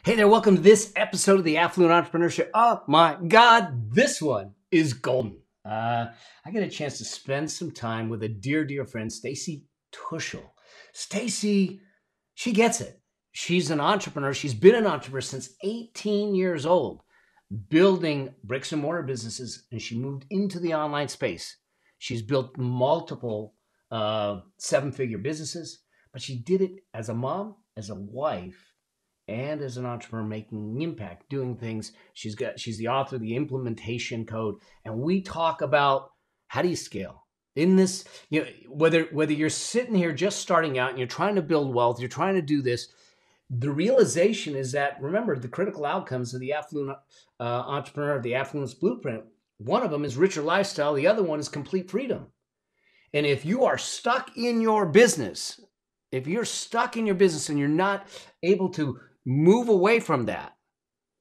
Hey there, welcome to this episode of the Affluent Entrepreneur Show. Oh my God, this one is golden. I got a chance to spend some time with a dear friend, Stacy Tuschl. Stacy, she gets it. She's an entrepreneur. She's been an entrepreneur since 18 years old, building bricks and mortar businesses, and she moved into the online space. She's built multiple seven-figure businesses, but she did it as a mom, as a wife, and as an entrepreneur making an impact, doing things. She's the author of the implementation code. And we talk about how do you scale in this, whether you're sitting here just starting out and you're trying to build wealth, you're trying to do this. The realization is that, remember, the critical outcomes of the affluent entrepreneur, the affluence blueprint, one of them is richer lifestyle. The other one is complete freedom. And if you are stuck in your business, and you're not able to move away from that,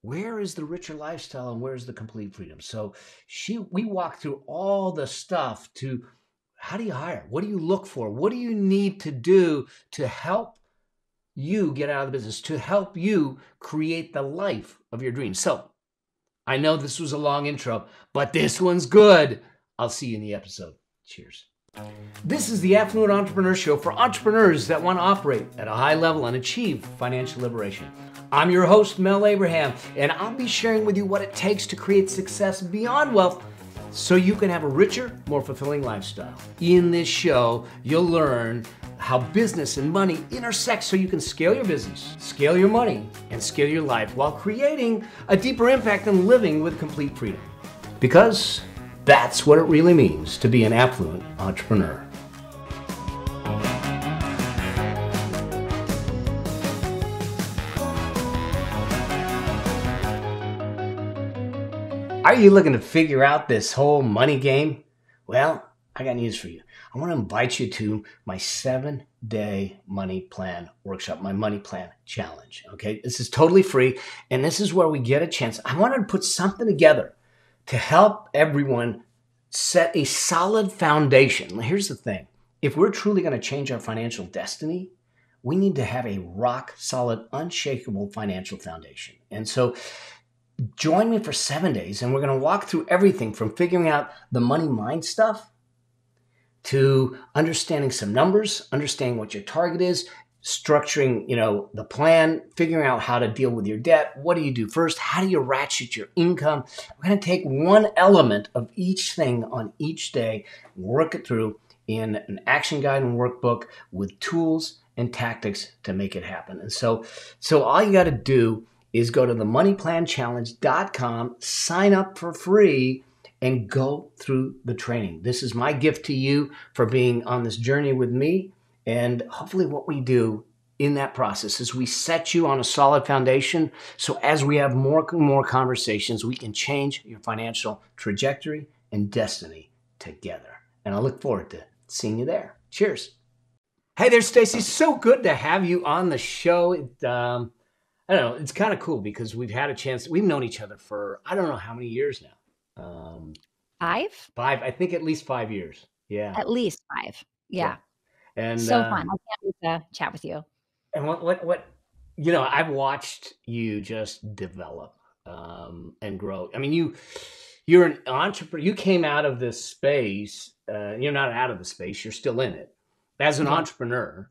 where is the richer lifestyle and where's the complete freedom? So we walk through all the stuff to how do you hire? What do you look for? What do you need to do to help you get out of the business, to help you create the life of your dreams? So I know this was a long intro, but this one's good. I'll see you in the episode. Cheers. This is the Affluent Entrepreneur Show for entrepreneurs that want to operate at a high level and achieve financial liberation. I'm your host, Mel Abraham, and I'll be sharing with you what it takes to create success beyond wealth so you can have a richer, more fulfilling lifestyle. In this show, you'll learn how business and money intersect so you can scale your business, scale your money, and scale your life while creating a deeper impact and living with complete freedom. Because that's what it really means to be an affluent entrepreneur. Are you looking to figure out this whole money game? Well, I got news for you. I want to invite you to my 7-day money plan workshop, my money plan challenge. Okay, this is totally free, and this is where we get a chance. I wanted to put something together to help everyone set a solid foundation. Here's the thing. If we're truly going to change our financial destiny, we need to have a rock solid, unshakable financial foundation. And so join me for 7 days, and we're going to walk through everything from figuring out the money mind stuff to understanding some numbers, understanding what your target is, structuring, the plan, figuring out how to deal with your debt. What do you do first? How do you ratchet your income? We're going to take one element of each thing on each day, work it through in an action guide and workbook with tools and tactics to make it happen. And so all you got to do is go to themoneyplanchallenge.com, sign up for free, and go through the training. This is my gift to you for being on this journey with me. And hopefully what we do in that process is we set you on a solid foundation. So as we have more and more conversations, we can change your financial trajectory and destiny together. And I look forward to seeing you there. Cheers. Hey there, Stacy. So good to have you on the show. I don't know. It's kind of cool because we've had a chance. We've known each other for, I don't know how many years now. 5? 5. I think at least 5 years. Yeah. At least 5. Yeah. And so fun. I can't wait to chat with you. And what I've watched you just develop and grow. I mean, you're an entrepreneur. You came out of this space. You're not out of the space. You're still in it as an entrepreneur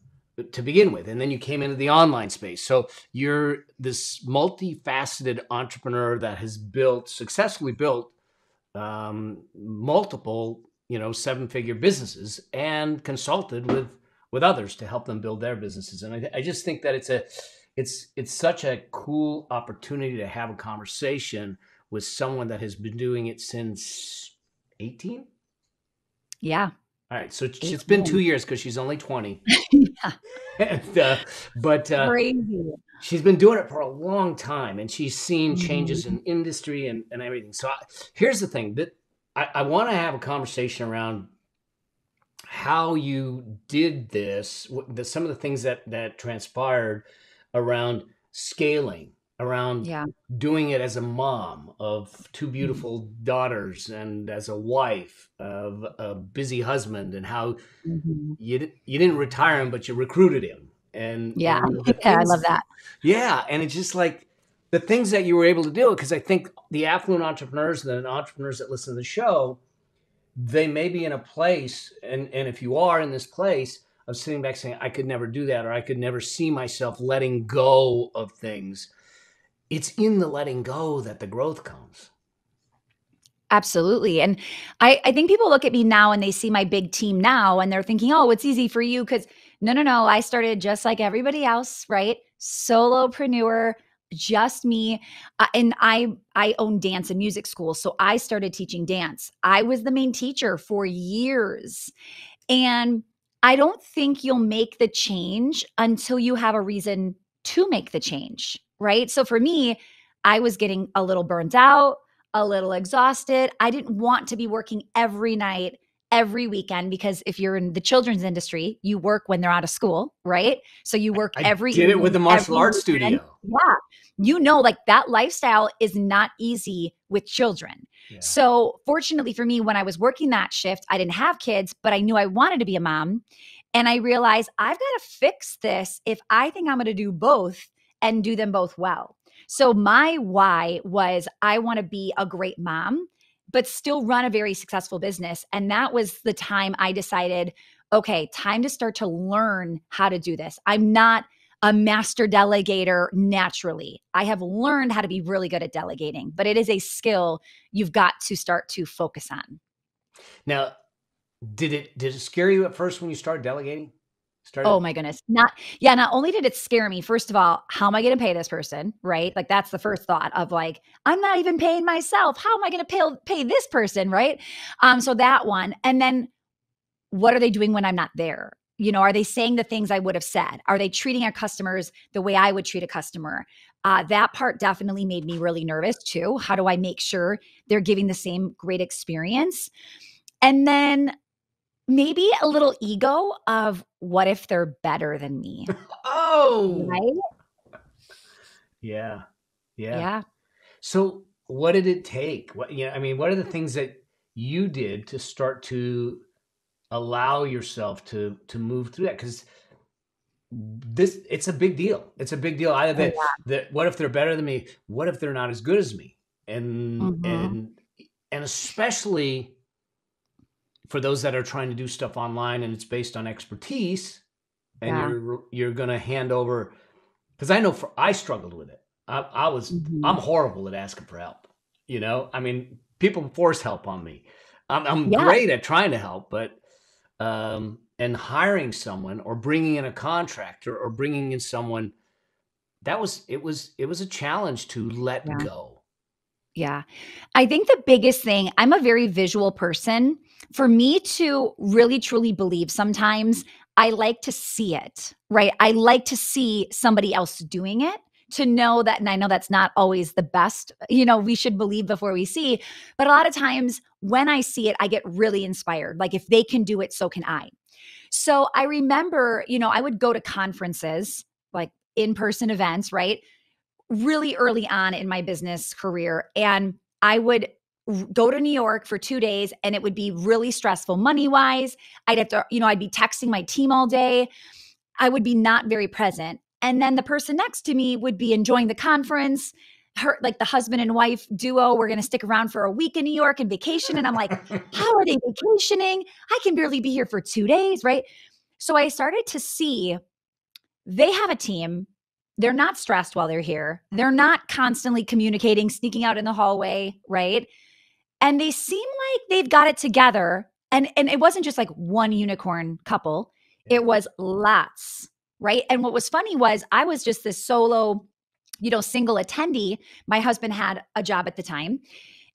to begin with. And then you came into the online space. So you're this multifaceted entrepreneur that has successfully built multiple, 7-figure businesses and consulted with others to help them build their businesses. And I just think that it's such a cool opportunity to have a conversation with someone that has been doing it since 18. Yeah. All right. So it's been 2 years because she's only 20. Yeah. But crazy. She's been doing it for a long time, and she's seen changes in industry and everything. So here's the thing that I want to have a conversation around how you did this, some of the things that transpired around scaling, around doing it as a mom of 2 beautiful daughters and as a wife of a busy husband, and how you didn't retire him, but you recruited him. And I love that. Yeah. And it's just like, the things that you were able to do, because I think the affluent entrepreneurs, the entrepreneurs that listen to the show, they may be in a place, and if you are in this place of sitting back saying, I could never do that, or I could never see myself letting go of things. It's in the letting go that the growth comes. Absolutely. And I think people look at me now and they see my big team now and they're thinking, oh, it's easy for you. Cause no. I started just like everybody else, right? Solopreneur, just me. And I own dance and music school. So I started teaching dance. I was the main teacher for years. And I don't think you'll make the change until you have a reason to make the change, right? So for me, I was getting a little burnt out, a little exhausted. I didn't want to be working every night, every weekend, because if you're in the children's industry, you work when they're out of school, right? So you work every did it with the martial arts weekend. studio. Yeah. You know, like that lifestyle is not easy with children. Yeah. So fortunately for me, when I was working that shift, I didn't have kids, but I knew I wanted to be a mom. And I realized I've got to fix this if I think I'm going to do both and do them both well. So my why was I want to be a great mom, but still run a very successful business. And that was the time I decided, okay, time to start to learn how to do this. I'm not a master delegator naturally. I have learned how to be really good at delegating, but it is a skill you've got to start to focus on. Now, did it scare you at first when you started delegating? Oh my goodness. Not only did it scare me, first of all, how am I going to pay this person? Right? Like that's the first thought of like, I'm not even paying myself. How am I going to pay this person? Right? So that one. And then what are they doing when I'm not there? You know, are they saying the things I would have said? Are they treating our customers the way I would treat a customer? That part definitely made me really nervous too. How do I make sure they're giving the same great experience? And then maybe a little ego of what if they're better than me? Oh, right? Yeah. So what did it take? What are the things that you did to start to allow yourself to move through that? Because it's a big deal. It's a big deal. Either that what if they're better than me? What if they're not as good as me? And especially for those that are trying to do stuff online and it's based on expertise, and you're going to hand over, because I know I struggled with it. I'm horrible at asking for help. You know, I mean, people force help on me. I'm great at trying to help, but and hiring someone or bringing in a contractor or bringing in someone, it was a challenge to let go. Yeah. I think the biggest thing, I'm a very visual person. For me to really truly believe sometimes, I like to see it, right? I like to see somebody else doing it to know that, and I know that's not always the best, you know, we should believe before we see, but a lot of times when I see it, I get really inspired. Like if they can do it, so can I. So I remember, you know, I would go to conferences, like in-person events, right? Really early on in my business career. And I would go to New York for 2 days and it would be really stressful money-wise. I'd have to, you know, I'd be texting my team all day. I would be not very present. And then the person next to me would be enjoying the conference. Her, like the husband and wife duo, we're going to stick around for a week in New York and vacation. And I'm like, how are they vacationing? I can barely be here for 2 days, right? So I started to see they have a team. They're not stressed while they're here. They're not constantly communicating, sneaking out in the hallway, right? And they seem like they've got it together. And it wasn't just like one unicorn couple. It was lots, right? And what was funny was I was just this solo, you know, single attendee. My husband had a job at the time.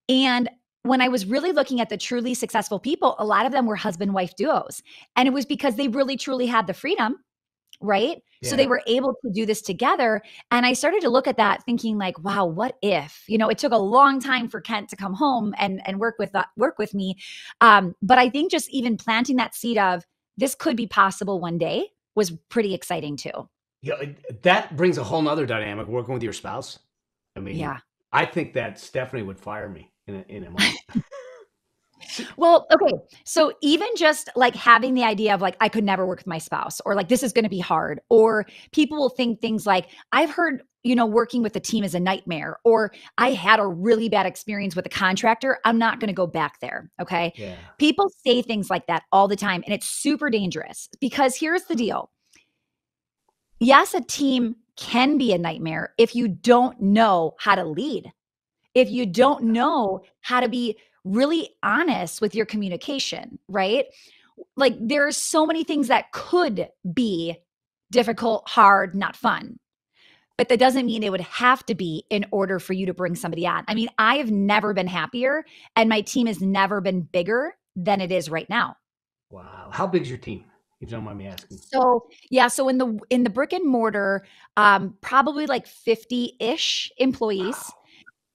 And when I was really looking at the truly successful people, a lot of them were husband-wife duos. And it was because they really, truly had the freedom, right? Yeah. So they were able to do this together. And I started to look at that thinking like, wow, what if, you know, it took a long time for Kent to come home and work with me. But I think just even planting that seed of this could be possible one day was pretty exciting too. Yeah. That brings a whole nother dynamic, working with your spouse. I mean, yeah, I think that definitely would fire me in a moment. Well, okay. So even just like having the idea of like, I could never work with my spouse, or like, this is going to be hard, or people will think things like, I've heard working with the team is a nightmare, or I had a really bad experience with a contractor, I'm not going to go back there. Okay. Yeah. People say things like that all the time, and it's super dangerous because here's the deal. Yes, a team can be a nightmare if you don't know how to lead, if you don't know how to be really honest with your communication, right? Like there are so many things that could be difficult, hard, not fun. But that doesn't mean it would have to be in order for you to bring somebody on. I mean, I have never been happier and my team has never been bigger than it is right now. Wow. How big's your team, if you don't mind me asking? So in the brick and mortar, probably like 50-ish employees. Wow.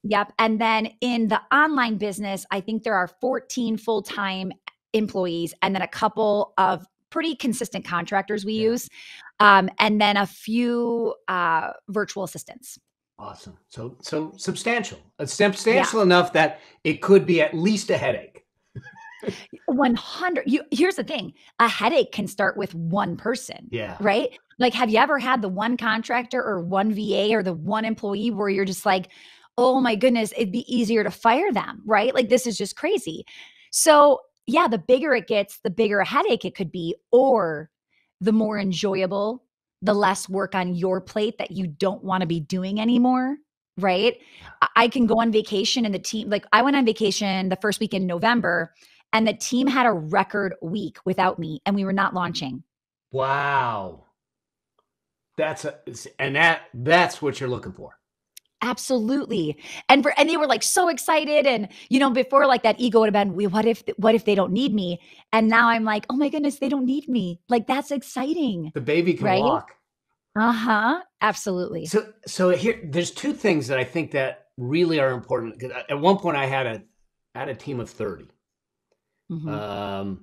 Yep. And then in the online business, I think there are 14 full-time employees and then a couple of pretty consistent contractors we use, and then a few virtual assistants. Awesome. So substantial. It's substantial enough that it could be at least a headache. 100. Here's the thing. A headache can start with one person. Yeah. Right? Like, have you ever had the one contractor or one VA or the one employee where you're just like, oh my goodness, it'd be easier to fire them, right? Like, this is just crazy. So yeah, the bigger it gets, the bigger a headache it could be, or the more enjoyable, the less work on your plate that you don't want to be doing anymore, right? I can go on vacation and the team, like I went on vacation the first week in November and the team had a record week without me and we were not launching. Wow. That's what you're looking for. Absolutely. And they were like so excited. And, before like that ego would have been, what if they don't need me? And now I'm like, oh my goodness, they don't need me. Like that's exciting. The baby can right? walk. Uh-huh. Absolutely. So here, there's two things that I think that really are important. At one point I had a team of 30. Mm-hmm.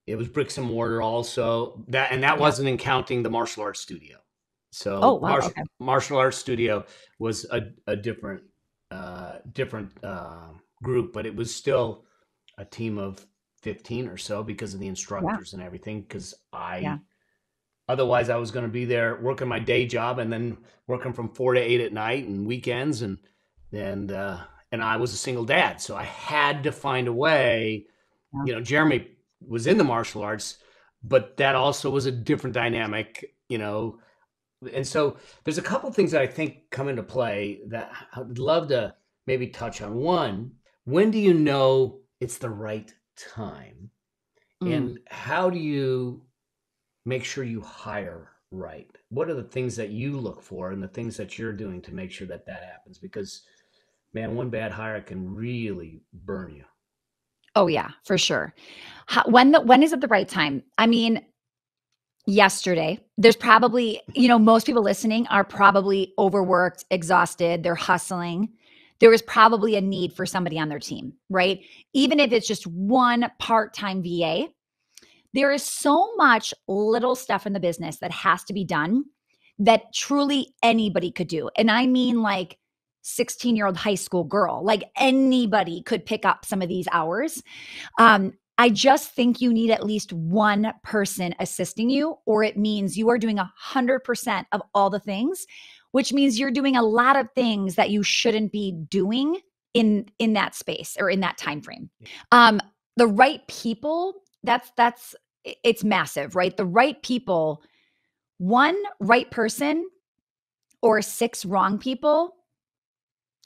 It was bricks and mortar also that wasn't in counting the martial arts studio. So wow, okay. Martial arts studio was a different group, but it was still a team of 15 or so because of the instructors and everything. Because otherwise I was going to be there working my day job and then working from 4 to 8 at night and weekends, and I was a single dad, so I had to find a way. Jeremy was in the martial arts, but that also was a different dynamic, And so there's a couple things that I think come into play that I'd love to maybe touch on. One, when do you know it's the right time? And how do you make sure you hire right? What are the things that you look for and the things that you're doing to make sure that happens? Because, man, one bad hire can really burn you. Oh yeah, for sure. When is it the right time? I mean, yesterday. There's probably, most people listening are probably overworked, exhausted, they're hustling. There is probably a need for somebody on their team, right? Even if it's just one part-time VA, there is so much little stuff in the business that has to be done that truly anybody could do. And I mean like 16-year-old high school girl, like anybody could pick up some of these hours. I just think you need at least one person assisting you, or it means you are doing 100% of all the things, which means you're doing a lot of things that you shouldn't be doing in that space or in that time frame. The right people, it's massive, right? The right people, one right person or 6 wrong people.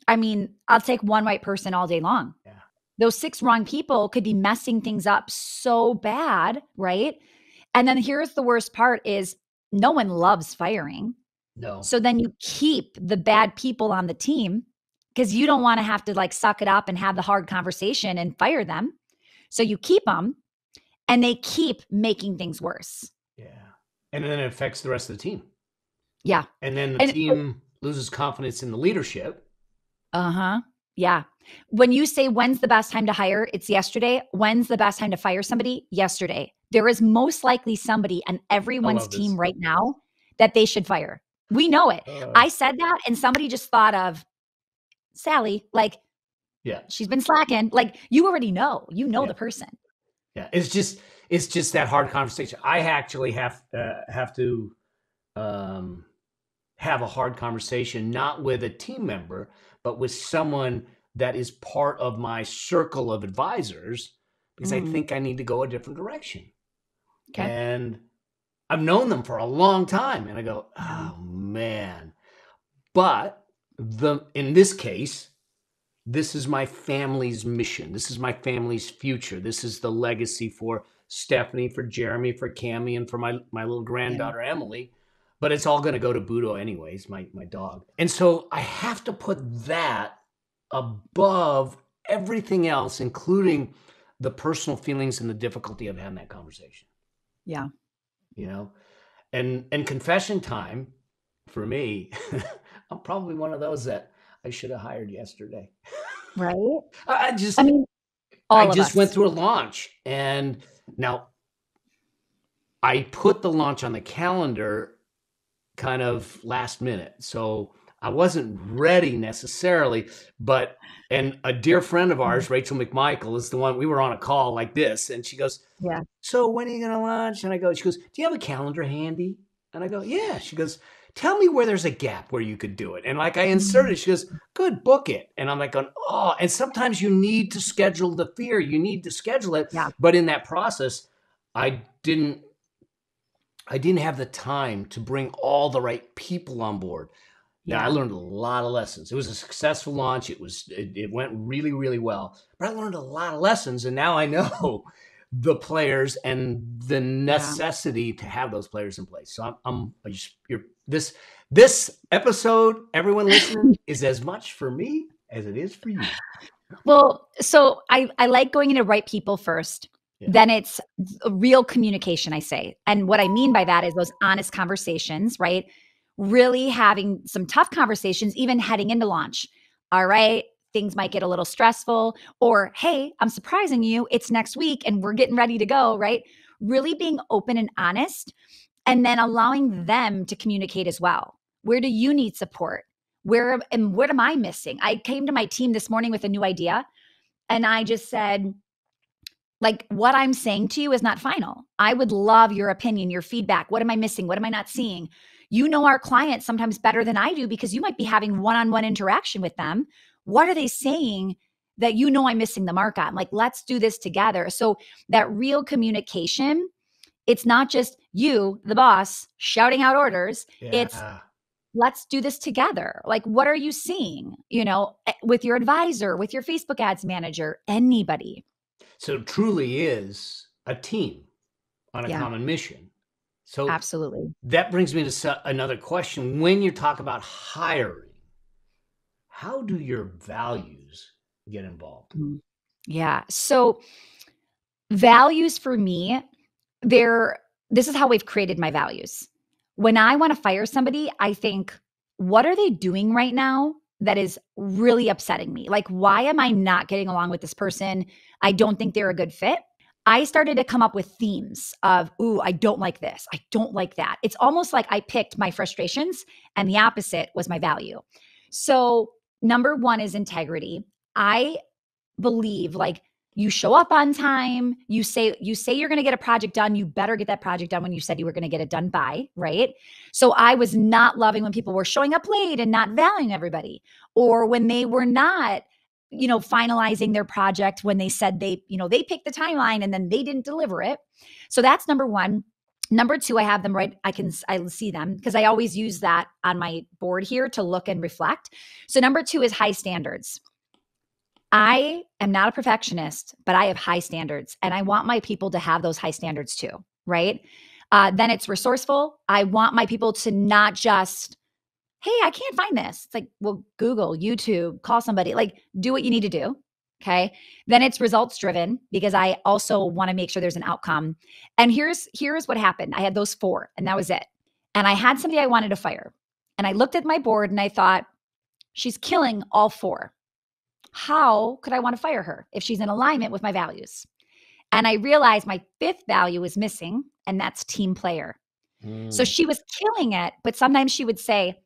I mean, I'll take one right person all day long. Yeah. Those 6 wrong people could be messing things up so bad, right? And then here's the worst part is no one loves firing. No. So then you keep the bad people on the team because you don't want to have to like suck it up and have the hard conversation and fire them. So you keep them and they keep making things worse. Yeah. And then it affects the rest of the team. Yeah. And then the team loses confidence in the leadership. Uh-huh. Yeah. When you say when's the best time to hire, it's yesterday. When's the best time to fire somebody? Yesterday. There is most likely somebody on everyone's team right now that they should fire. We know it. I said that and somebody just thought of Sally, like, she's been slacking. Like you already know, the person. Yeah. It's just that hard conversation. I actually have to have a hard conversation, not with a team member, but with someone that is part of my circle of advisors, because I Mm, think I need to go a different direction. okay. And I've known them for a long time. And I go, Yeah. oh man. But in this case, this is my family's mission. This is my family's future. This is the legacy for Stephanie, for Jeremy, for Cammie, and for my little Yeah. granddaughter, Emily. But it's all going to go to Budo anyways, my dog. And so I have to put that above everything else, including the personal feelings and the difficulty of having that conversation, Yeah. you know? And confession time for me, I'm probably one of those that I should have hired yesterday. Right. I just I mean, I all of just went us. through a launch, and now I put the launch on the calendar kind of last minute. So I wasn't ready necessarily, but and a dear friend of Mm, ours, Rachel McMichael, is the one we were on a call like this, and she goes, yeah. "So when are you gonna launch?" And I go, she goes, "Do you have a calendar handy?" And I go, "Yeah." She goes, "Tell me where there's a gap where you could do it." And like I Mm, inserted, she goes, "Good, book it." And I'm like going, "Oh," and sometimes you need to schedule the fear, you need to schedule it. yeah. But in that process, I didn't I didn't have the time to bring all the right people on board. Now I Yeah. learned a lot of lessons. It was a successful launch. It went really, really well. But I learned a lot of lessons, and now I know the players and the Yeah. necessity to have those players in place. So I just this episode, everyone listening, is as much for me as it is for you. Well, so I like going into right people first. Yeah. Then it's real communication, I say. And what I mean by that is those honest conversations, right? Really having some tough conversations, even heading into launch. All right, things might get a little stressful, or hey, I'm surprising you. It's next week and we're getting ready to go, right? Really being open and honest, and then allowing them to communicate as well. Where do you need support? What am I missing? I came to my team this morning with a new idea, and I just said, like, what I'm saying to you is not final. I would love your opinion, your feedback. What am I missing? What am I not seeing? You know our clients sometimes better than I do because you might be having one-on-one interaction with them. What are they saying that you know I'm missing the mark on? Like, let's do this together. So that real communication, it's not just you, the boss, shouting out orders. It's Yeah. let's do this together. Like, what are you seeing, with your advisor, with your Facebook ads manager, anybody? So it truly is a team on a Yeah, common mission. So absolutely. that brings me to another question. When you talk about hiring, how do your values get involved? Mhm. Yeah. So, values for me, they're this is how we've created my values. When I want to fire somebody, I think, what are they doing right now that is really upsetting me? Like, why am I not getting along with this person? I don't think they're a good fit. I started to come up with themes of, ooh, I don't like this. I don't like that. It's almost like I picked my frustrations and the opposite was my value. So, number one is integrity. I believe like you show up on time, you say you're going to get a project done, you better get that project done when you said you were going to get it done by, right? So I was not loving when people were showing up late and not valuing everybody, or when they were not finalizing their project when they said they picked the timeline and then they didn't deliver it. So that's number 1. Number 2, I have them right. I see them because I always use that on my board here to look and reflect. So number 2 is high standards. I am not a perfectionist, but I have high standards and I want my people to have those high standards too, right? Then it's resourceful. I want my people to not just, hey, I can't find this. It's like, well, Google, YouTube, call somebody, like do what you need to do. Okay. Then it's results driven because I also want to make sure there's an outcome. And here's what happened. I had those 4 and that was it. And I had somebody I wanted to fire. And I looked at my board and I thought, she's killing all 4. How could I want to fire her if she's in alignment with my values? And I realized my 5th value is missing, and that's team player. So Mm. she was killing it, but sometimes she would say,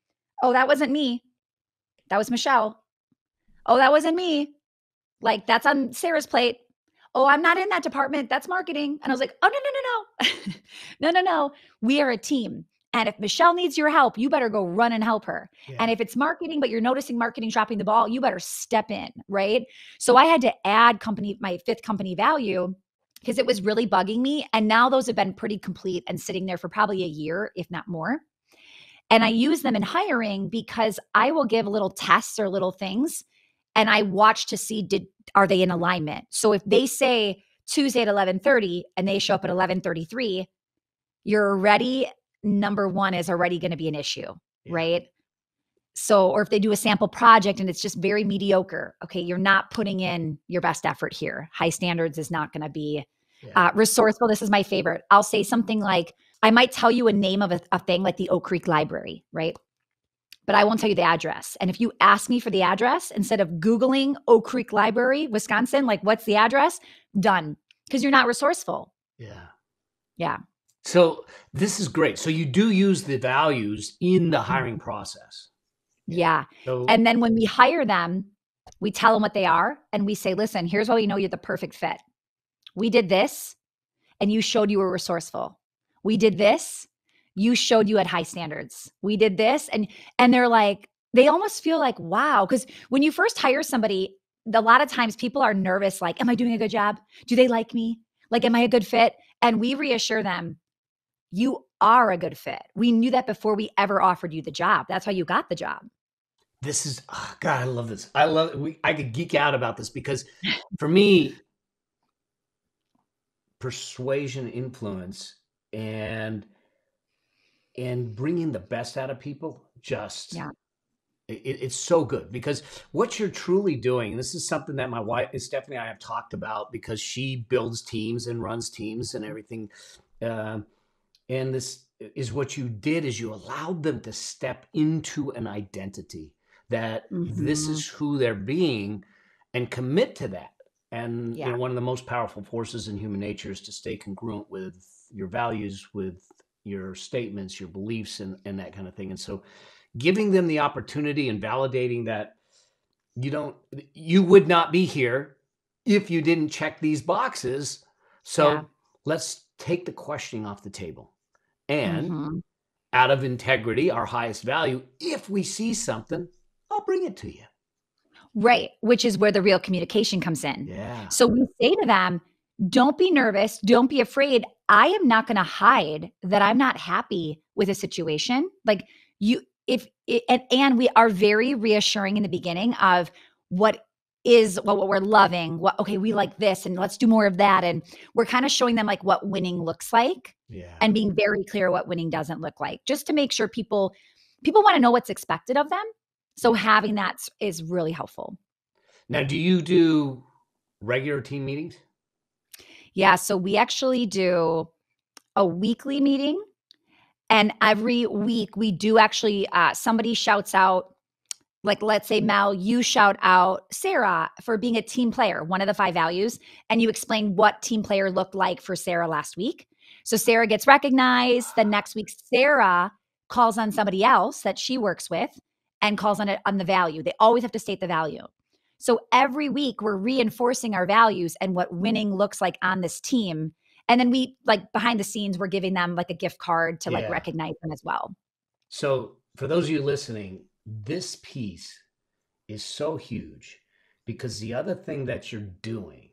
oh, that wasn't me. That was Michelle. Oh, that wasn't me. Like, that's on Sarah's plate. Oh, I'm not in that department. That's marketing. And I was like, oh, no, no, no, no. No, no, no. We are a team. And if Michelle needs your help, you better go run and help her. Yeah. And if it's marketing, but you're noticing marketing dropping the ball, you better step in, right? So I had to add my fifth company value because it was really bugging me. And now those have been pretty complete and sitting there for probably a year, if not more. And I use them in hiring because I will give little tests or little things and I watch to see, are they in alignment? So if they say Tuesday at 11:30 and they show up at 11:33, you're already, number one is already going to be an issue, right? So, or if they do a sample project and it's just very mediocre, okay, you're not putting in your best effort here. High standards is not going to be resourceful. This is my favorite. I'll say something like, I might tell you a name of a thing like the Oak Creek Library, right? But I won't tell you the address. And if you ask me for the address, instead of Googling Oak Creek Library, Wisconsin, like what's the address? Done. Because you're not resourceful. Yeah. So this is great. So you do use the values in the hiring process. Yeah. And then when we hire them, we tell them what they are and we say, listen, here's why we know you're the perfect fit. We did this and you showed you were resourceful. We did this. You showed you had high standards. We did this. And they're like, they almost feel like, wow. Because when you first hire somebody, a lot of times people are nervous, like, am I doing a good job? Do they like me? Like, am I a good fit? And we reassure them, you are a good fit. We knew that before we ever offered you the job. That's why you got the job. This is, oh God, I love this. I love it. I could geek out about this because for me, persuasion, influence, and bringing the best out of people, just it's so good because what you're truly doing, and this is something that my wife, Stephanie, and I have talked about because she builds teams and runs teams and everything. And this is what you did is you allowed them to step into an identity that this is who they're being and commit to that. And you know, one of the most powerful forces in human nature is to stay congruent with your values, with your statements, your beliefs, and that kind of thing. And so giving them the opportunity and validating that you would not be here if you didn't check these boxes. So let's take the questioning off the table. And out of integrity, our highest value, if we see something, I'll bring it to you. Right. Which is where the real communication comes in. Yeah. So we say to them, don't be nervous. Don't be afraid. I am not going to hide that I'm not happy with a situation. Like and we are very reassuring in the beginning of what we're loving. We like this and let's do more of that. And we're kind of showing them like what winning looks like and being very clear what winning doesn't look like, just to make sure people want to know what's expected of them. So having that is really helpful. Now, do you do regular team meetings? Yeah. So we actually do a weekly meeting. And every week we do actually, somebody shouts out, like, let's say, Mel, you shout out Sarah for being a team player, one of the 5 values, and you explain what team player looked like for Sarah last week. So Sarah gets recognized. The next week, Sarah calls on somebody else that she works with and calls on it on the value. They always have to state the value. So every week we're reinforcing our values and what winning looks like on this team. And then we, like, behind the scenes, we're giving them like a gift card to like recognize them as well. So for those of you listening, this piece is so huge because the other thing that you're doing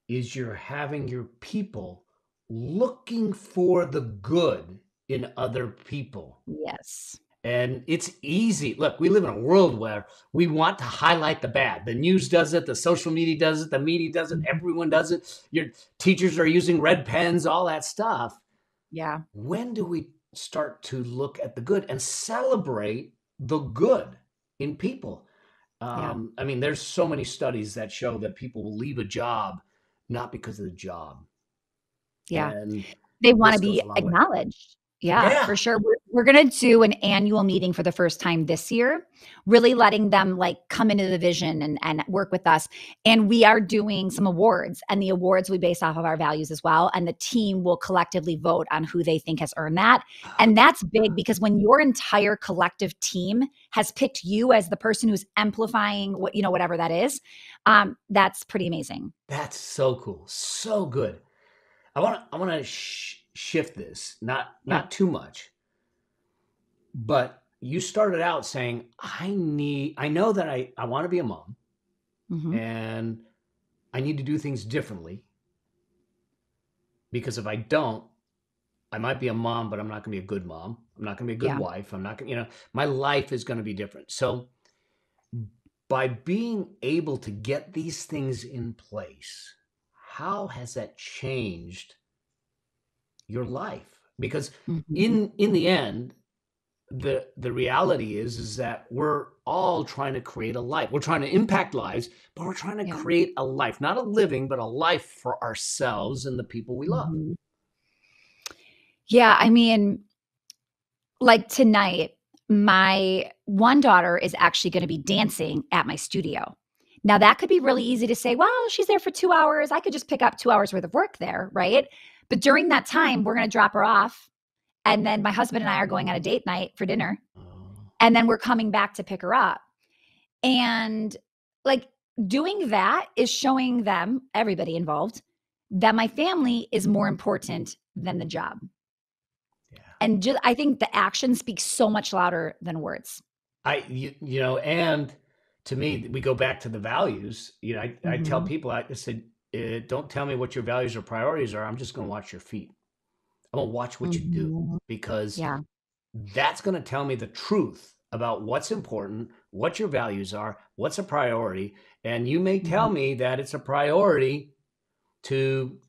is you're having your people looking for the good in other people. Yes. And it's easy. Look, we live in a world where we want to highlight the bad. The news does it. The social media does it. The media does it. Everyone does it. Your teachers are using red pens, all that stuff. Yeah. When do we start to look at the good and celebrate the good in people? I mean, there's so many studies that show that people will leave a job not because of the job. Yeah. And they want to be acknowledged. Yeah, for sure. We're going to do an annual meeting for the first time this year, really letting them like come into the vision and work with us. And we are doing some awards, and the awards we base off of our values as well. And the team will collectively vote on who they think has earned that. And that's big because when your entire collective team has picked you as the person who's amplifying what, whatever that is, that's pretty amazing. That's so cool. So good. I want to shift this, not too much, But you started out saying, I know that I want to be a mom Mm-hmm. and I need to do things differently, because if I don't, I might be a mom, but I'm not going to be a good mom. I'm not going to be a good Yeah. wife. I'm not going to, my life is going to be different. So by being able to get these things in place, how has that changed your life? Because Mm-hmm. in the end, the reality is that we're all trying to create a life. We're trying to impact lives, but we're trying to Yeah. create a life, not a living, but a life for ourselves and the people we love. Mm-hmm. Yeah. I mean, like tonight, my one daughter is actually going to be dancing at my studio. Now, that could be really easy to say, well, she's there for 2 hours. I could just pick up 2 hours worth of work there, right? But during that time, we're going to drop her off. And then my husband and I are going on a date night for dinner. Oh, And then we're coming back to pick her up. And like doing that is showing them, everybody involved, that my family is more important than the job. yeah. And just, I think the action speaks so much louder than words. And to me, we go back to the values. I tell Mhm. people, I said, don't tell me what your values or priorities are. I'm just going to watch your feet. I'm going to watch what you do, Mhm. because Yeah. that's going to tell me the truth about what's important, what your values are, what's a priority. And you may Mhm. tell me that it's a priority to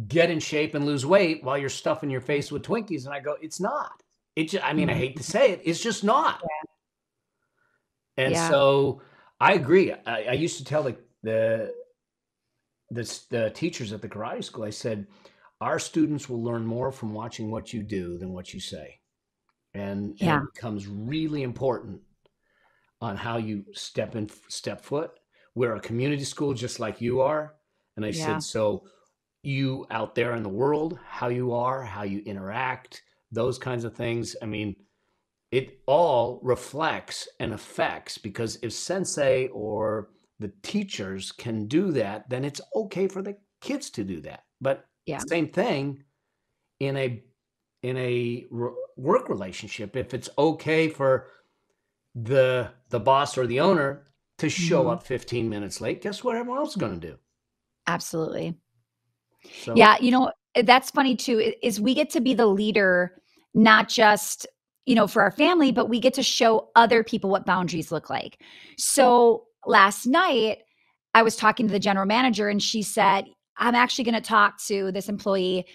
get in shape and lose weight while you're stuffing your face with Twinkies. And I go, it's not. I mean, I hate Mhm. to say it, it's just not. And Yeah. so I agree. I used to tell the teachers at the karate school, I said, our students will learn more from watching what you do than what you say. And Yeah. it becomes really important on how you step foot. We're a community school just like you are. And I Yeah. said, so you out there in the world, how you are, how you interact, those kinds of things. I mean, it all reflects and affects, because if sensei or the teachers can do that, then it's okay for the kids to do that. But Yeah. same thing in a work relationship. If it's okay for the boss or the owner to show Mhm. up 15 minutes late, guess what everyone else is going to do? Absolutely. So Yeah, that's funny too, is we get to be the leader, not just, for our family, but we get to show other people what boundaries look like. So last night, I was talking to the general manager and she said, I'm actually going to talk to this employee.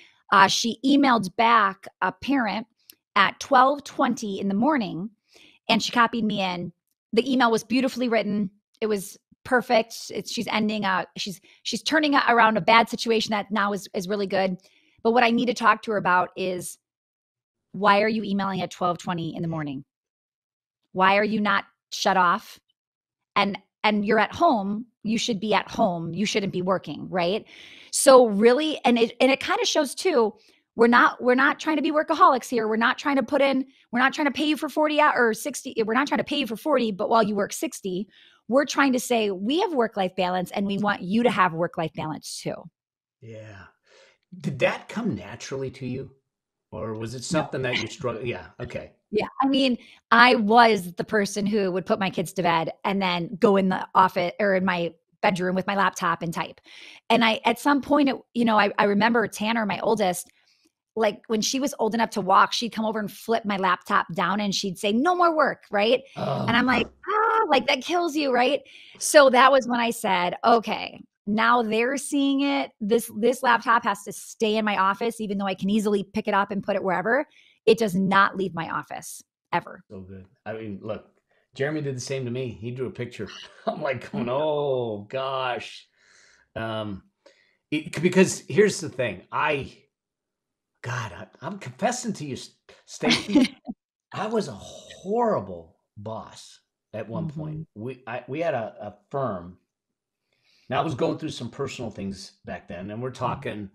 She emailed back a parent at 12:20 in the morning and she copied me in. The email was beautifully written. It was perfect. She's ending she's turning around a bad situation that now is really good. But what I need to talk to her about is, why are you emailing at 12:20 in the morning? Why are you not shut off? And you're at home, you should be at home. You shouldn't be working, right? So really, and it kind of shows too, we're not trying to be workaholics here. We're not trying to pay you for 40 hours or 60. We're not trying to pay you for 40, but while you work 60, we're trying to say we have work-life balance and we want you to have work-life balance too. yeah. Did that come naturally to you? Or was it No. something that you struggled? Yeah. Okay. Yeah. I mean, I was the person who would put my kids to bed and then go in the office or in my bedroom with my laptop and type. And at some point, I remember Tanner, my oldest, like when she was old enough to walk, she'd come over and flip my laptop down and she'd say, no more work. Right. And I'm Oh, like, like that kills you. Right. So that was when I said, okay, now they're seeing it. This laptop has to stay in my office, even though I can easily pick it up and put it wherever. It does not leave my office ever. so good. I mean, look, Jeremy did the same to me. He drew a picture. I'm like going, oh gosh. Um, because here's the thing. I'm confessing to you, Stacy. I was a horrible boss at one point. Mhm. We had a firm. Now I was going through some personal things back then, and we're talking.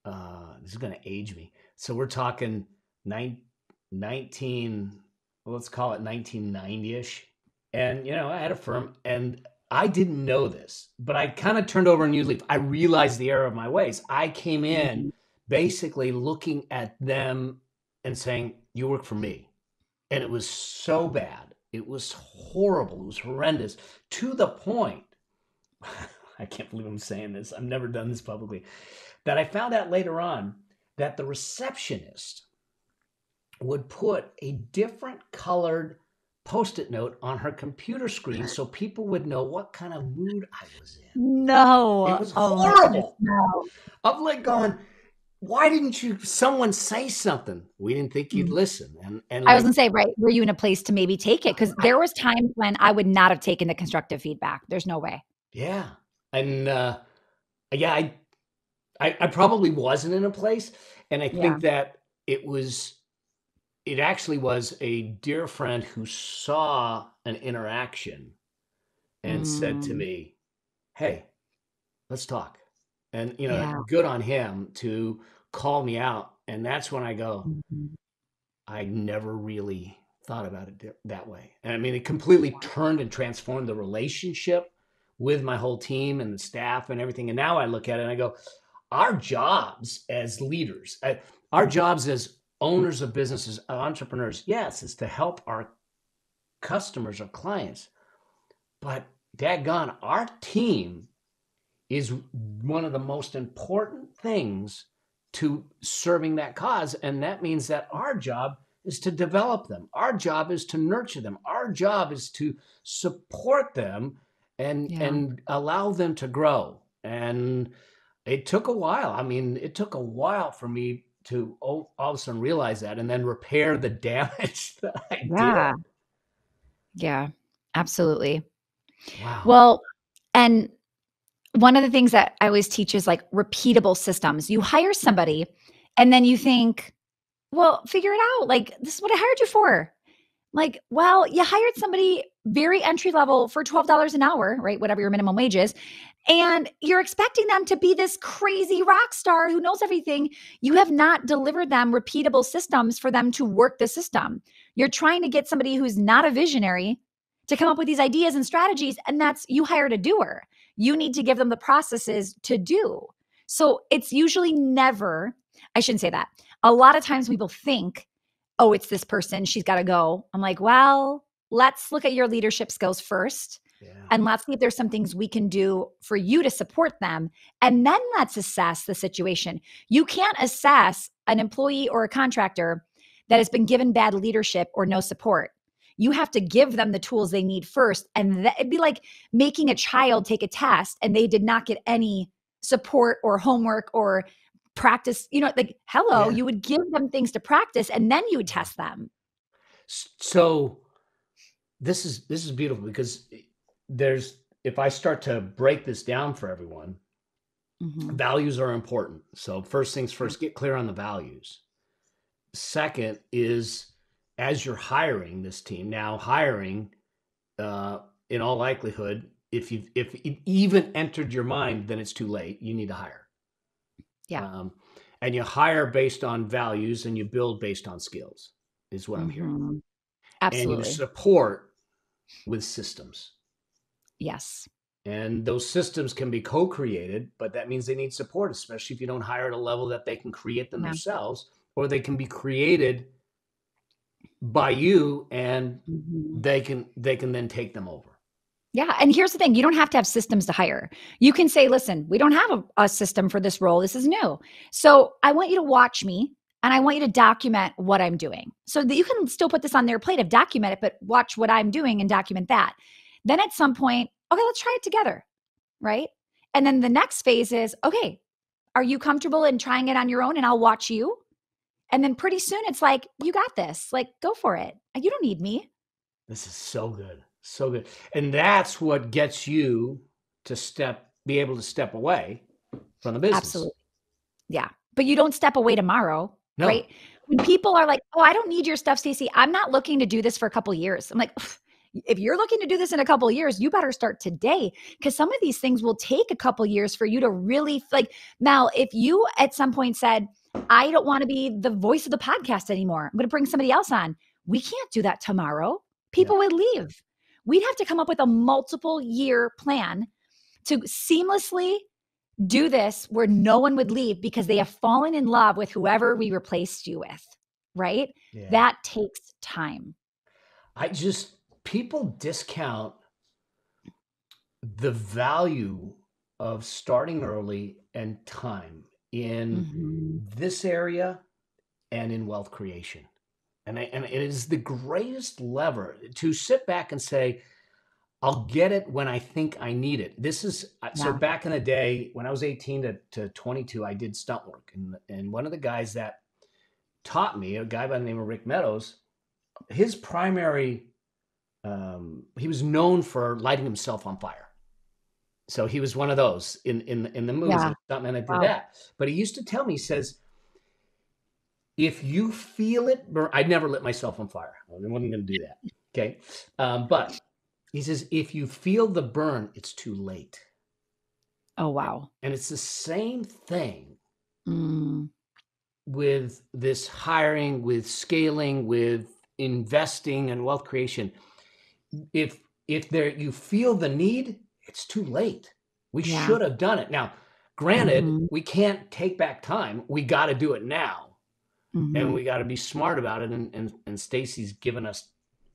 This is going to age me. So we're talking nine, 19. Let's call it 1990ish. And I had a firm, and I didn't know this, but I kind of turned over a new leaf. I realized the error of my ways. I came in Mhm. basically looking at them and saying, "You work for me." And it was so bad. It was horrible. It was horrendous to the point, I can't believe I'm saying this. I've never done this publicly, that I found out later on that the receptionist would put a different colored Post-it note on her computer screen so people would know what kind of mood I was in. No. It was Oh my goodness, horrible. no. I'm like going, why didn't someone say something? We didn't think you'd Mm. listen. And I was like, gonna say, right, were you in a place to maybe take it? Because there was times when I would not have taken the constructive feedback. There's no way. yeah. And yeah, I probably wasn't in a place. And I Yeah. think that it actually was a dear friend who saw an interaction and said to Mm. me, hey, let's talk. And, Yeah. good on him to call me out. And that's when I go, Mhm. I never really thought about it that way. And I mean, it completely turned and transformed the relationship with my whole team and the staff and everything. And now I look at it and I go, our jobs as leaders, our jobs as owners of businesses, entrepreneurs, yes, is to help our customers or clients. But daggone, our team is one of the most important things to serving that cause. And that means that our job is to develop them. Our job is to nurture them. Our job is to support them and Yeah. and allow them to grow. And it took a while. I mean, it took a while for me to all of a sudden realize that and then repair the damage that I Yeah. did. Yeah. Absolutely. Wow. Well, and one of the things that I always teach is like repeatable systems. You hire somebody and then you think, well, figure it out. Like, this is what I hired you for. Like, well, you hired somebody very entry level for $12 an hour, right? Whatever your minimum wage is. And you're expecting them to be this crazy rock star who knows everything. You have not delivered them repeatable systems for them to work the system. You're trying to get somebody who's not a visionary to come up with these ideas and strategies. And that's, you hired a doer. You need to give them the processes to do. So it's usually never, I shouldn't say that. A lot of times people think, oh, it's this person, she's got to go. I'm like, well, let's look at your leadership skills first. Yeah. And let's see if there's some things we can do for you to support them. And then let's assess the situation. You can't assess an employee or a contractor that has been given bad leadership or no support. You have to give them the tools they need first. And it'd be like making a child take a test and they did not get any support or homework or practice, like, hello, Yeah. you would give them things to practice and then you would test them. So this is beautiful because if I start to break this down for everyone, Mhm. values are important. So first things first, get clear on the values. Second is, as you're hiring this team, now hiring, in all likelihood, if it even entered your mind, then it's too late. You need to hire. Yeah. And you hire based on values and you build based on skills, is what I'm hearing. Mhm. And you Absolutely. support with systems. Yes. And those systems can be co-created, but that means they need support, especially if you don't hire at a level that they can create them Yeah. themselves, or they can be created by you and Mhm. they can then take them over. Yeah. And here's the thing, you don't have to have systems to hire. You can say, listen, we don't have a system for this role. This is new. So I want you to watch me and I want you to document what I'm doing so that you can still put this on their plate of document it, but watch what I'm doing and document that. Then at some point, okay, let's try it together. Right. And then the next phase is, okay, are you comfortable in trying it on your own and I'll watch you? And then pretty soon it's like, you got this, like, go for it. You don't need me. This is so good. So good. And that's what gets you to be able to step away from the business. Absolutely. Yeah. But you don't step away tomorrow, No. right? When people are like, oh, I don't need your stuff, Stacy. I'm not looking to do this for a couple of years. I'm like, if you're looking to do this in a couple of years, you better start today because some of these things will take a couple of years for you to really like. Mel, if you at some point said, I don't want to be the voice of the podcast anymore, I'm going to bring somebody else on. We can't do that tomorrow. People would leave. We'd have to come up with a multiple year plan to seamlessly do this where no one would leave because they have fallen in love with whoever we replaced you with, right? Yeah. That takes time. People discount the value of starting early and time in this area and in wealth creation. And it is the greatest lever to sit back and say, I'll get it when I think I need it. So back in the day, when I was 18 to 22, I did stunt work. And one of the guys that taught me, a guy by the name of Rick Meadows, his primary, he was known for lighting himself on fire. So he was one of those in the movies. Yeah. Stuntman that did that. But he used to tell me, he says, if you feel it, I'd never lit myself on fire. I wasn't going to do that. Okay. But he says, if you feel the burn, it's too late. Oh, wow. And it's the same thing with this hiring, with scaling, with investing and wealth creation. If you feel the need, it's too late. We should have done it. Now, granted, we can't take back time. We got to do it now. And we got to be smart about it. And Stacy's given us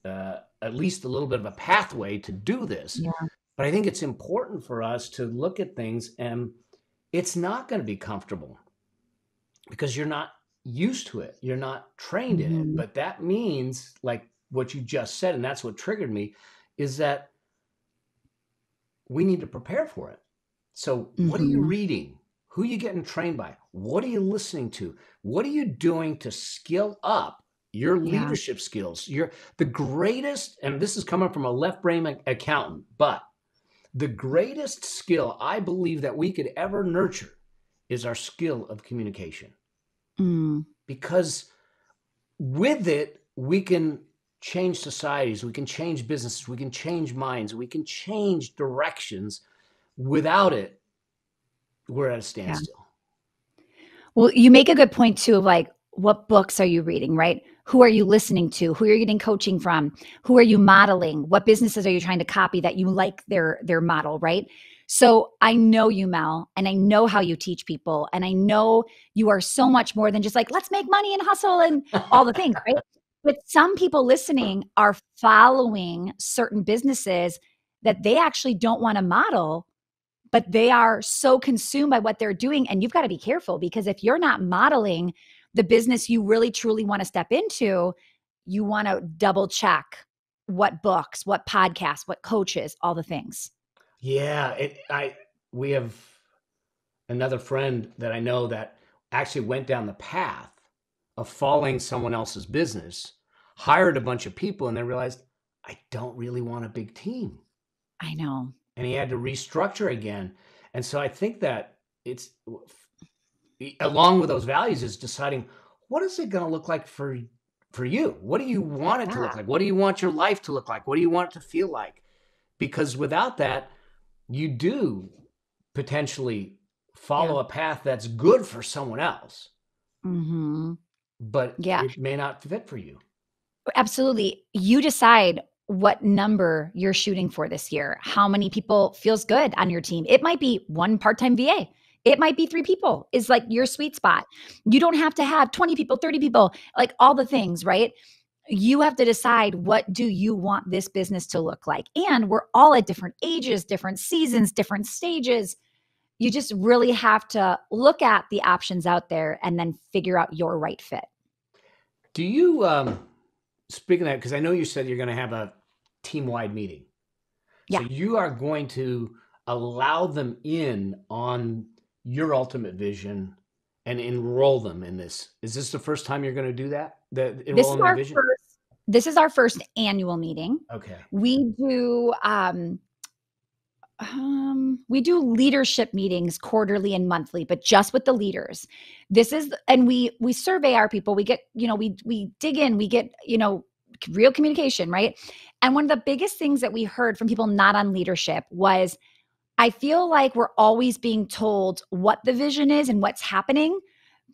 at least a little bit of a pathway to do this. Yeah. But I think it's important for us to look at things, and it's not going to be comfortable because you're not used to it. You're not trained in it. But that means, like what you just said, and that's what triggered me, is that we need to prepare for it. So what are you reading? Who are you getting trained by? What are you listening to? What are you doing to skill up your leadership skills? You're the greatest, and this is coming from a left brain accountant, but the greatest skill I believe that we could ever nurture is our skill of communication. Because with it, we can change societies, we can change businesses, we can change minds, we can change directions. Without it, we're at a standstill. Yeah. Well, you make a good point too, of like, what books are you reading, right? Who are you listening to? Who are you getting coaching from? Who are you modeling? What businesses are you trying to copy that you like their model, right? So I know you, Mel, and I know how you teach people. And I know you are so much more than just like, let's make money and hustle and all the things, right? But some people listening are following certain businesses that they actually don't want to model, but they are so consumed by what they're doing. And you've got to be careful, because if you're not modeling the business you really truly want to step into, you want to double check what books, what podcasts, what coaches, all the things. Yeah. We have another friend that I know that actually went down the path of following someone else's business, hired a bunch of people, and then realized, I don't really want a big team. I know. And he had to restructure again. And so I think that it's, along with those values, is deciding, what is it going to look like for you? What do you want it to look like? What do you want your life to look like? What do you want it to feel like? Because without that, you do potentially follow a path that's good for someone else, but it may not fit for you. Absolutely. You decide what number you're shooting for this year. How many people feels good on your team? It might be one part-time VA. It might be 3 people is like your sweet spot. You don't have to have 20 people, 30 people, like all the things, right? You have to decide, what do you want this business to look like? And we're all at different ages, different seasons, different stages. You just really have to look at the options out there and then figure out your right fit. Do you, speaking of that, because I know you said you're going to have a team-wide meeting. Yeah. So you are going to allow them in on your ultimate vision and enroll them in this. Is this the first time you're going to do that? This is our first annual meeting. Okay. We do leadership meetings quarterly and monthly, but just with the leaders. And we survey our people. We get, we dig in, we get, real communication, right? And one of the biggest things that we heard from people not on leadership was, I feel like we're always being told what the vision is and what's happening,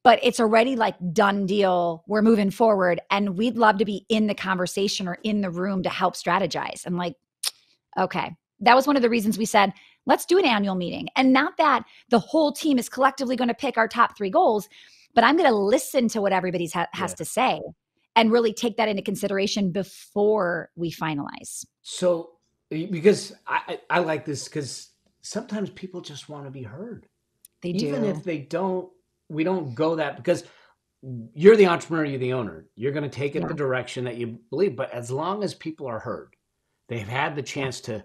but it's already like done deal. We're moving forward, and we'd love to be in the conversation or in the room to help strategize. I'm like, okay. That was one of the reasons we said, let's do an annual meeting. And not that the whole team is collectively going to pick our top 3 goals, but I'm going to listen to what everybody has to say. and really take that into consideration before we finalize. So, because I like this, because sometimes people just want to be heard. They Even do. if they don't, we don't go that, because you're the entrepreneur, you're the owner. You're going to take it Yeah. the direction that you believe. But as long as people are heard, they've had the chance to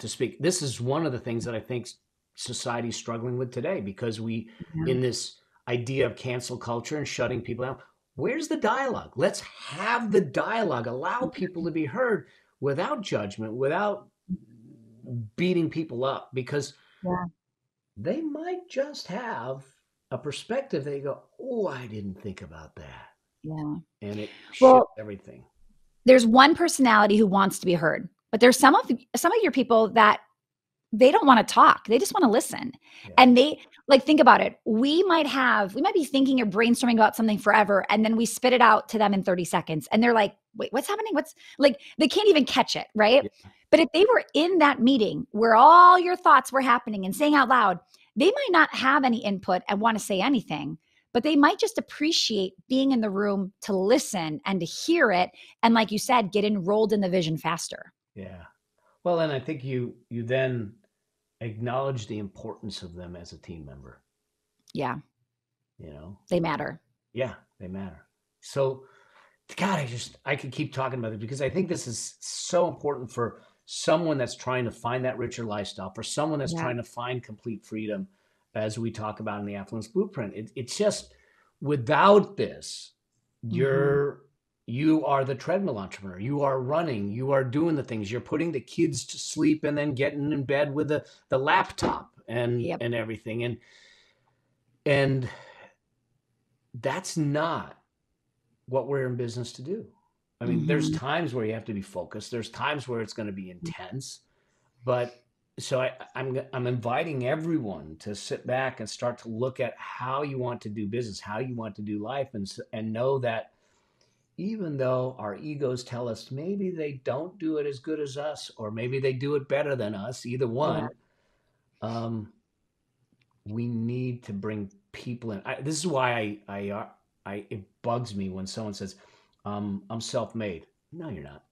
speak. This is one of the things that I think society's struggling with today, because Yeah. in this idea of cancel culture and shutting people down, where's the dialogue? Let's have the dialogue. Allow people to be heard without judgment, without beating people up, because Yeah. they might just have a perspective. They go, oh, I didn't think about that. Yeah. And it shifts Well, everything. there's one personality who wants to be heard, but there's some of your people that they don't want to talk. They just want to listen. Yeah. And they like, think about it. We might be thinking or brainstorming about something forever. And then we spit it out to them in 30 seconds. And they're like, wait, what's happening? What's like, they can't even catch it. Right. Yeah. But if they were in that meeting where all your thoughts were happening and saying out loud, they might not have any input and want to say anything, but they might just appreciate being in the room to listen and to hear it. And like you said, get enrolled in the vision faster. Yeah. Well, and I think you then acknowledge the importance of them as a team member. Yeah. You know, they matter. Yeah, they matter. So, God, I could keep talking about it, because I think this is so important for someone that's trying to find that richer lifestyle, for someone that's trying to find complete freedom, as we talk about in the Affluence Blueprint. It's just, without this, you are the treadmill entrepreneur. You are running, you are doing the things, you're putting the kids to sleep and then getting in bed with the laptop and everything. And that's not what we're in business to do. I mean, there's times where you have to be focused. There's times where it's going to be intense. But so I'm inviting everyone to sit back and start to look at how you want to do business, how you want to do life, and know that even though our egos tell us maybe they don't do it as good as us, or maybe they do it better than us, either one, we need to bring people in. This is why it bugs me when someone says, I'm self-made. No, you're not.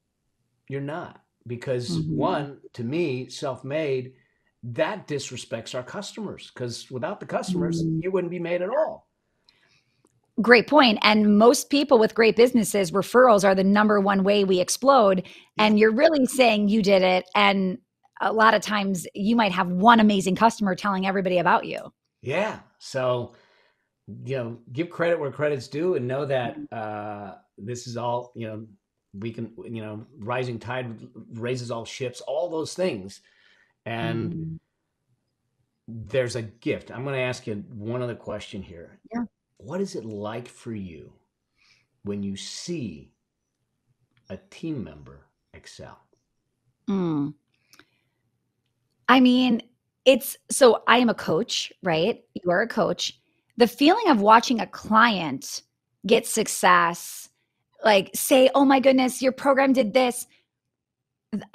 You're not. Because one, to me, self-made, that disrespects our customers, because without the customers, you wouldn't be made at all. Great point. And most people with great businesses, referrals are the number one way we explode. And you're really saying you did it. And a lot of times you might have one amazing customer telling everybody about you. Yeah. So, give credit where credit's due, and know that this is all, we can, rising tide raises all ships, all those things. And there's a gift. I'm going to ask you one other question here. Yeah. What is it like for you when you see a team member excel? I mean, so I am a coach, right? You are a coach. The feeling of watching a client get success, like say, oh my goodness, your program did this.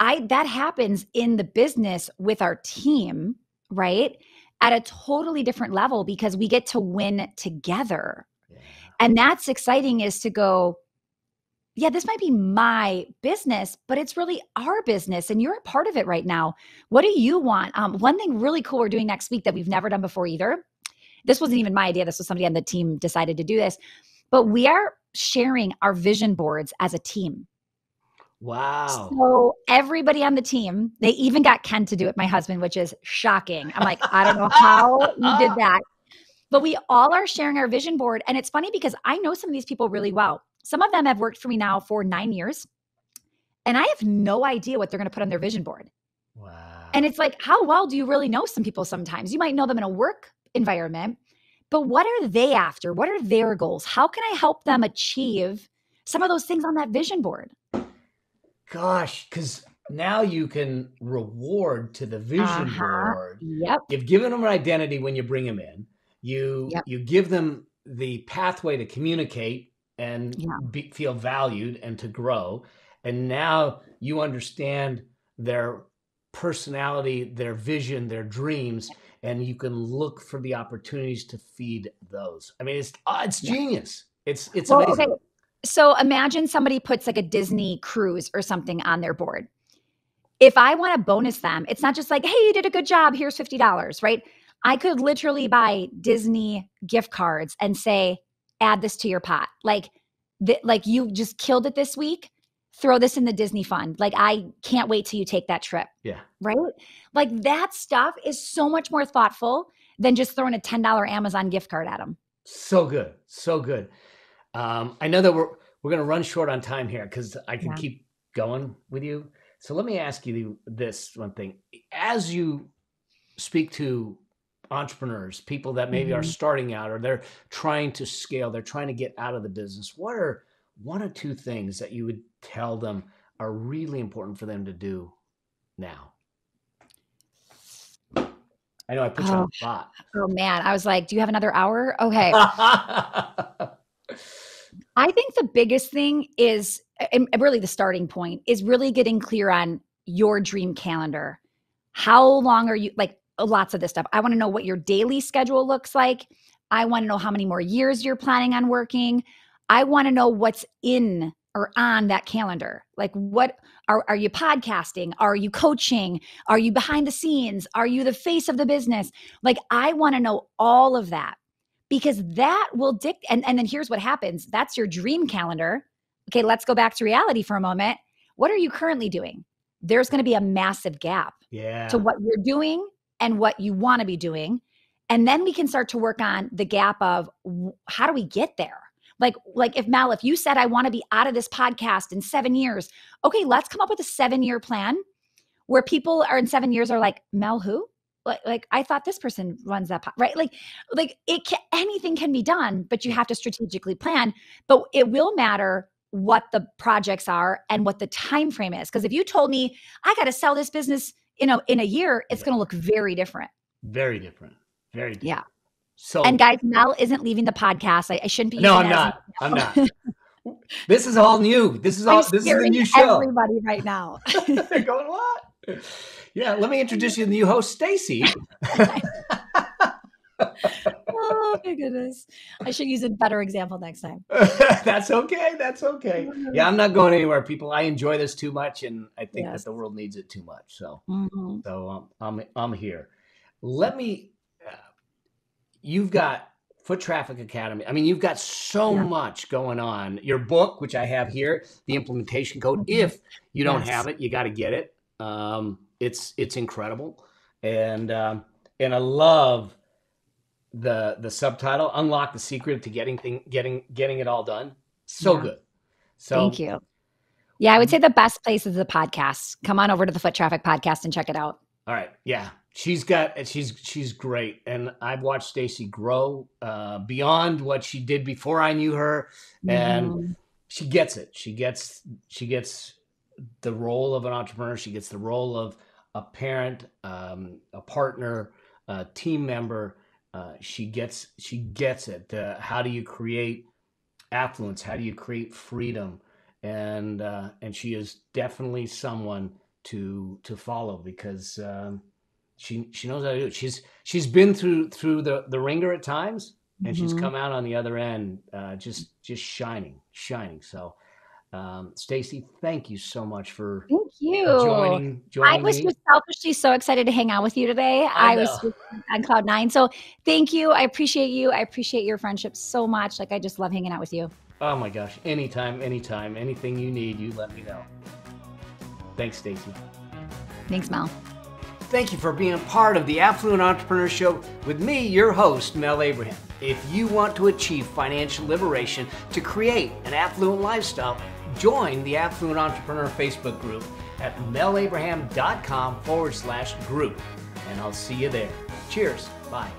That happens in the business with our team, right? At a totally different level, because we get to win together. Yeah. And that's exciting, is to go, yeah, this might be my business, but it's really our business and you're a part of it right now. What do you want? One thing really cool we're doing next week that we've never done before either. This wasn't even my idea. This was somebody on the team decided to do this, but we are sharing our vision boards as a team. Wow. So everybody on the team, they even got Ken to do it, my husband, which is shocking. I'm like, I don't know how you did that. But we all are sharing our vision board. And it's funny because I know some of these people really well. Some of them have worked for me now for 9 years. And I have no idea what they're going to put on their vision board. Wow. And it's like, how well do you really know some people sometimes? You might know them in a work environment, but what are they after? What are their goals? How can I help them achieve some of those things on that vision board? Gosh, because now you can reward to the vision board. Yep. You've given them an identity when you bring them in. You give them the pathway to communicate and feel valued and to grow. And now you understand their personality, their vision, their dreams, and you can look for the opportunities to feed those. I mean, it's genius. It's amazing. Okay. So imagine somebody puts like a Disney cruise or something on their board. If I want to bonus them, it's not just like, hey, you did a good job, here's $50, right? I could literally buy Disney gift cards and say, add this to your pot. Like you just killed it this week. Throw this in the Disney fund. Like, I can't wait till you take that trip. Yeah. Right? Like, that stuff is so much more thoughtful than just throwing a $10 Amazon gift card at them. So good. So good. I know that we're going to run short on time here because I can keep going with you. So let me ask you this one thing. As you speak to entrepreneurs, people that maybe are starting out or they're trying to scale, they're trying to get out of the business, what are one or two things that you would tell them are really important for them to do now? I know I put you on the spot. Oh man, I was like, do you have another hour? Okay. I think the biggest thing is, and really the starting point, is really getting clear on your dream calendar. How long are you, like, lots of this stuff. I want to know what your daily schedule looks like. I want to know how many more years you're planning on working. I want to know what's in or on that calendar. Like, what are you podcasting? Are you coaching? Are you behind the scenes? Are you the face of the business? Like, I want to know all of that, because that will dictate. And then here's what happens. That's your dream calendar. Okay, let's go back to reality for a moment. What are you currently doing? There's going to be a massive gap to what you're doing and what you want to be doing. And then we can start to work on the gap of how do we get there? Like if Mel, if you said, I want to be out of this podcast in 7 years, okay, let's come up with a 7-year plan where people are in 7 years are like, Mel, who? Like I thought this person runs that, right? Like anything can be done, but you have to strategically plan. But it will matter what the projects are and what the time frame is. Because if you told me I got to sell this business, in a year, it's going to look very different. Very different. Very different. Yeah. So, and guys, Mel isn't leaving the podcast. I shouldn't be. No, I'm not. I'm not. This is all new. This is the new show. Everybody right now. They're going, what? Yeah, let me introduce you to the new host, Stacy. Oh my goodness. I should use a better example next time. That's okay. That's okay. Yeah, I'm not going anywhere, people. I enjoy this too much, and I think that the world needs it too much. So, I'm here. Let me. You've got Foot Traffic Academy. I mean, you've got so much going on. Your book, which I have here, the implementation code. If you don't have it, you got to get it. It's incredible, and I love the subtitle, Unlock the Secret to getting it all done. So good. So thank you. Yeah, I would say the best place is the podcast. Come on over to the Foot Traffic Podcast and check it out. All right. Yeah. She's great. And I've watched Stacy grow beyond what she did before I knew her. And she gets it. She gets the role of an entrepreneur. She gets the role of a parent, a partner, a team member. She gets it. How do you create affluence? How do you create freedom? And she is definitely someone to follow, because she knows how to do it. She's been through the ringer at times, and she's come out on the other end just shining. So Stacy, thank you so much for joining I was just selfishly so excited to hang out with you today. I was on cloud 9. So thank you. I appreciate you. I appreciate your friendship so much. Like, I just love hanging out with you. Oh my gosh. Anytime. Anything you need, you let me know. Thanks, Stacy. Thanks, Mel. Thank you for being a part of the Affluent Entrepreneur Show with me, your host, Mel Abraham. If you want to achieve financial liberation to create an affluent lifestyle, join the Affluent Entrepreneur Facebook group at melabraham.com/group. And I'll see you there. Cheers. Bye.